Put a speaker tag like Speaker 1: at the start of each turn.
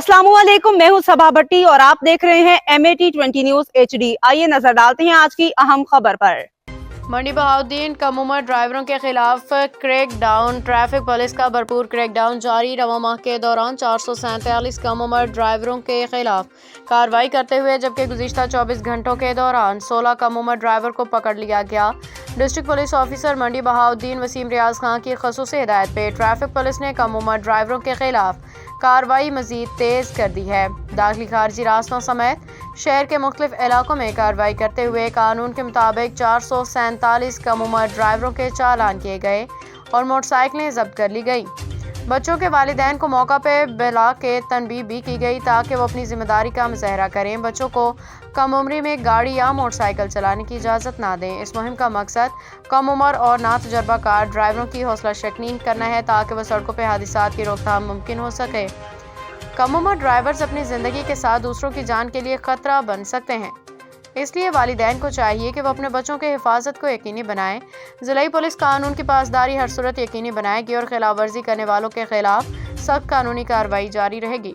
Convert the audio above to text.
Speaker 1: अस्सलामुअलैकुम, मैं हूं सबा भट्टी और आप देख रहे हैं MAT20 न्यूज HD। आइए नजर डालते हैं आज की अहम खबर पर।
Speaker 2: मंडी बहाउद्दीन कम उम्र ड्राइवरों के खिलाफ क्रैक डाउन। ट्रैफिक पुलिस का भरपूर क्रैक डाउन जारी। रवां माह के दौरान 447 कम उम्र ड्राइवरों के खिलाफ कार्रवाई करते हुए जबकि गुज़िश्ता 24 घंटों के दौरान 16 कम उम्र ड्राइवर को पकड़ लिया गया। डिस्ट्रिक्ट पुलिस ऑफिसर मंडी बहाउद्दीन वसीम रियाज खान की खसूसी हिदायत पे ट्रैफिक पुलिस ने कम उम्र ड्राइवरों के खिलाफ कार्रवाई मजीद तेज कर दी है। दाखिली खारजी रास्तों समेत शहर के मुख्तलिफ इलाकों में कार्रवाई करते हुए कानून के मुताबिक 447 कम उम्र ड्राइवरों के चालान किए गए और मोटरसाइकिलें जब्त कर ली गई। बच्चों के वालिदैन को मौका पे बुला के तनबीह भी की गई ताकि वो अपनी जिम्मेदारी का मुजाहरा करें, बच्चों को कम उम्र में गाड़ी या मोटरसाइकिल चलाने की इजाज़त ना दें। इस मुहिम का मकसद कम उम्र और ना तजर्बाकार ड्राइवरों की हौसला शकनी करना है ताकि वह सड़कों पर हादसात की रोकथाम मुमकिन हो सके। कम उम्र ड्राइवर्स अपनी ज़िंदगी के साथ दूसरों की जान के लिए ख़तरा बन सकते हैं, इसलिए वालिदैन को चाहिए कि वो अपने बच्चों के हिफाजत को यकीनी बनाएं। ज़िलाई पुलिस कानून की पासदारी हर सूरत यकीनी बनाएगी और खिलाफ वर्जी करने वालों के खिलाफ सख्त कानूनी कार्रवाई जारी रहेगी।